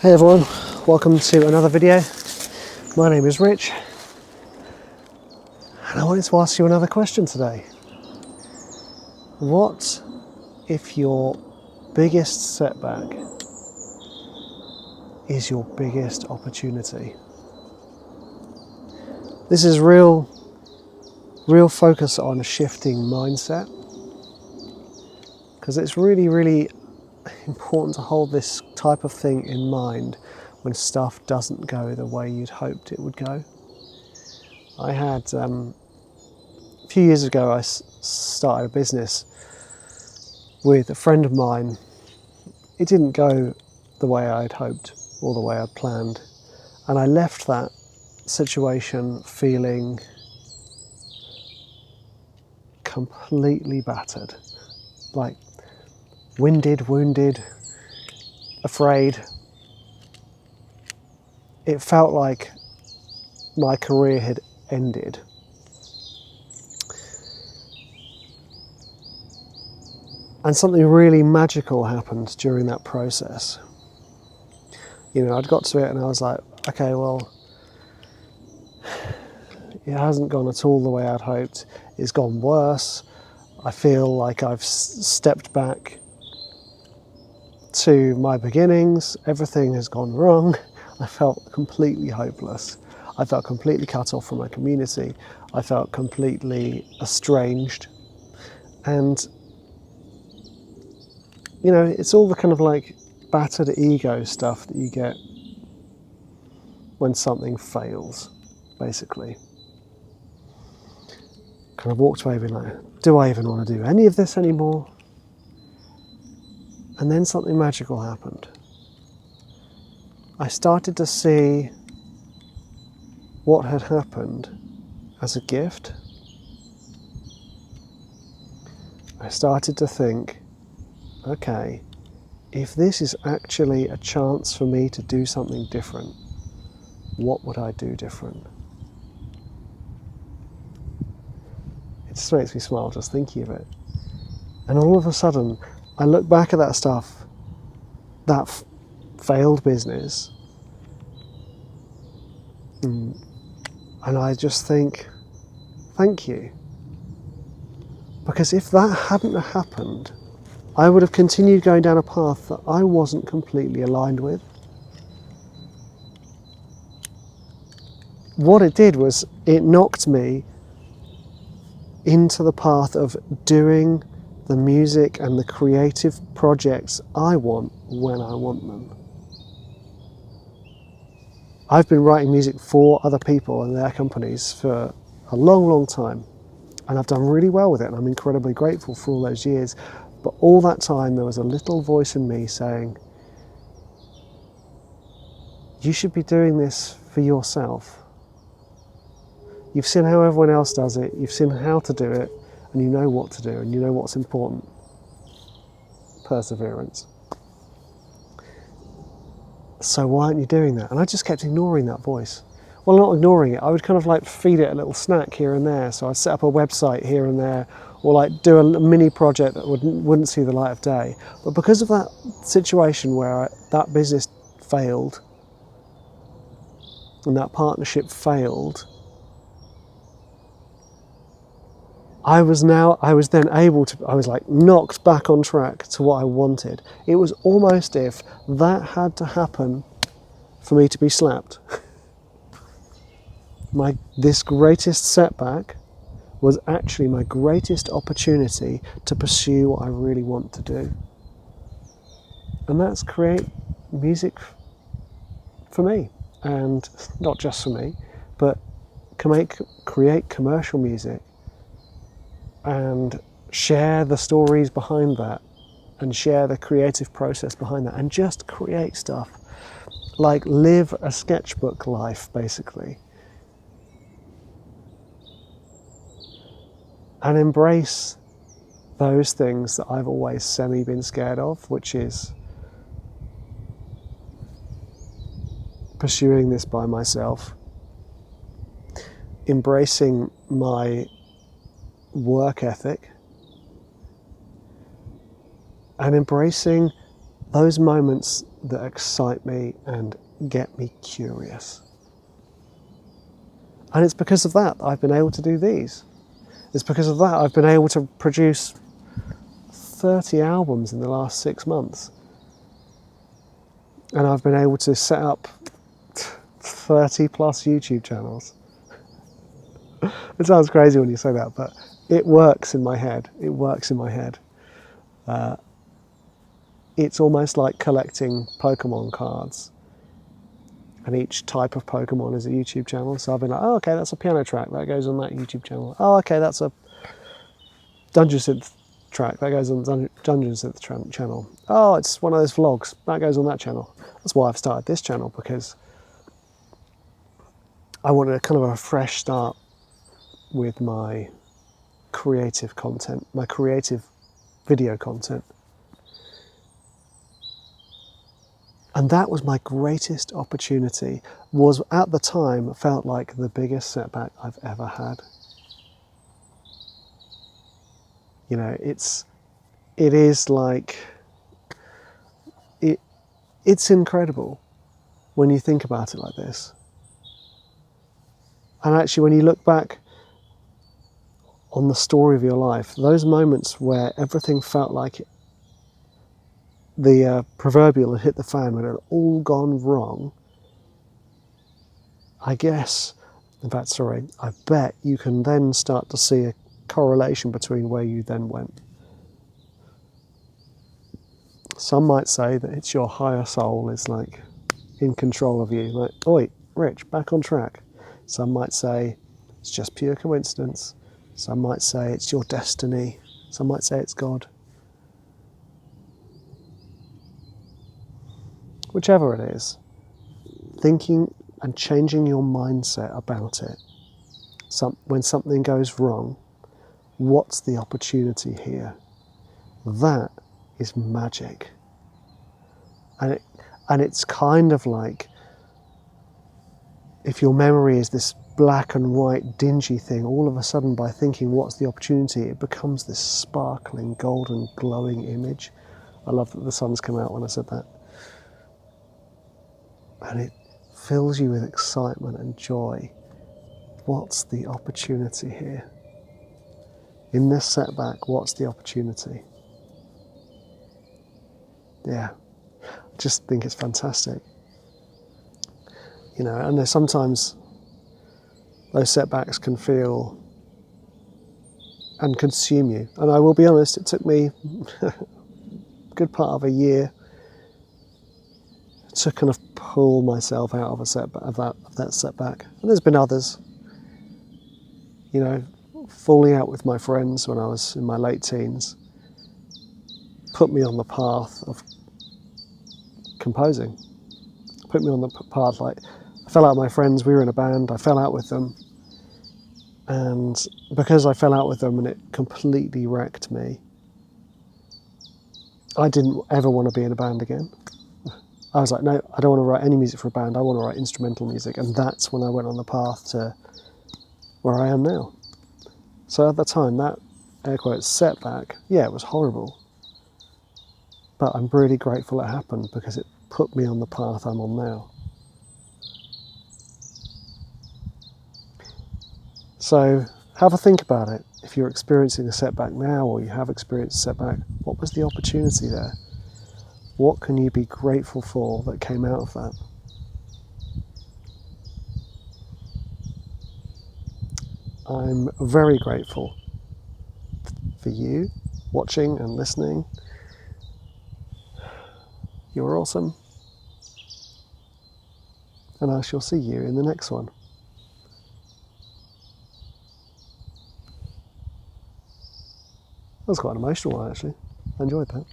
Hey everyone, welcome to another video. My name is Rich and I wanted to ask you another question today. What if your biggest setback is your biggest opportunity? This is real focus on a shifting mindset, because it's really important to hold this type of thing in mind when stuff doesn't go the way you'd hoped it would go. I had, a few years ago, I started a business with a friend of mine. It didn't go the way I'd hoped or the way I'd planned, and I left that situation feeling completely battered, like winded, wounded, afraid. It felt like my career had ended. And something really magical happened during that process. You know, I'd got to it and I was like, okay, well, it hasn't gone at all the way I'd hoped. It's gone worse. I feel like I've stepped back to my beginnings. Everything has gone wrong. I felt completely hopeless. I felt completely cut off from my community. I felt completely estranged. And, you know, it's all the kind of like battered ego stuff that you get when something fails, basically. Kind of walked away being like, do I even want to do any of this anymore? And then something magical happened. I started to see what had happened as a gift. I started to think, okay, if this is actually a chance for me to do something different, what would I do different? It just makes me smile just thinking of it. And all of a sudden, I look back at that stuff, that failed business, and I just think, thank you. Because if that hadn't happened, I would have continued going down a path that I wasn't completely aligned with. What it did was it knocked me into the path of doing the music and the creative projects I want when I want them. I've been writing music for other people and their companies for a long time, and I've done really well with it, and I'm incredibly grateful for all those years. But all that time there was a little voice in me saying, you should be doing this for yourself. You've seen how everyone else does it, you've seen how to do it, and you know what to do, and you know what's important. Perseverance. So why aren't you doing that? And I just kept ignoring that voice. Well, not ignoring it, I would kind of like feed it a little snack here and there. So I'd set up a website here and there, or like do a mini project that wouldn't see the light of day. But because of that situation where that business failed, and that partnership failed, I was then able to, I was like knocked back on track to what I wanted. It was almost if that had to happen for me to be slapped. This greatest setback was actually my greatest opportunity to pursue what I really want to do. And that's create music for me. And not just for me, but create commercial music and share the stories behind that and share the creative process behind that and just create stuff. Like live a sketchbook life, basically. And embrace those things that I've always been scared of, which is pursuing this by myself, embracing my work ethic, and embracing those moments that excite me and get me curious. And it's because of that I've been able to do these. It's because of that I've been able to produce 30 albums in the last 6 months. And I've been able to set up 30 plus YouTube channels. It sounds crazy when you say that, but it works in my head. It works in my head. It's almost like collecting Pokemon cards. And each type of Pokemon is a YouTube channel. So I've been like, oh, okay, that's a piano track. That goes on that YouTube channel. Oh, okay, that's a Dungeon Synth track. That goes on Dungeon Synth channel. Oh, it's one of those vlogs. That goes on that channel. That's why I've started this channel, because I wanted a kind of a fresh start with my creative content, my creative video content. And that was my greatest opportunity, was at the time felt like the biggest setback I've ever had. You know, it is like, it's incredible when you think about it like this. And actually, when you look back on the story of your life, those moments where everything felt like the proverbial had hit the fan, when it had all gone wrong, I bet you can then start to see a correlation between where you then went. Some might say that it's your higher soul is like in control of you, like, oi, Rich, back on track. Some might say it's just pure coincidence. Some might say it's your destiny. Some might say it's God. Whichever it is, thinking and changing your mindset about it. When something goes wrong, what's the opportunity here? That is magic. And it's kind of like, if your memory is this black and white dingy thing, all of a sudden by thinking what's the opportunity, it becomes this sparkling, golden, glowing image. I love that the sun's come out when I said that. And it fills you with excitement and joy. What's the opportunity here? In this setback, what's the opportunity? Yeah, I just think it's fantastic. You know, and there's sometimes those setbacks can feel and consume you. And I will be honest, it took me a good part of a year to kind of pull myself out of a setback, of that setback. And there's been others. You know, falling out with my friends when I was in my late teens put me on the path of composing. Put me on the path, like, I fell out with my friends, we were in a band, I fell out with them. And because I fell out with them and it completely wrecked me, I didn't ever want to be in a band again. I was like, no, I don't want to write any music for a band, I want to write instrumental music. And that's when I went on the path to where I am now. So at the time, that, air quotes, setback, yeah, it was horrible. But I'm really grateful it happened, because it put me on the path I'm on now. So have a think about it. If you're experiencing a setback now, or you have experienced a setback, what was the opportunity there? What can you be grateful for that came out of that? I'm very grateful for you watching and listening. You're awesome. And I shall see you in the next one. That was quite an emotional one, actually. I enjoyed that.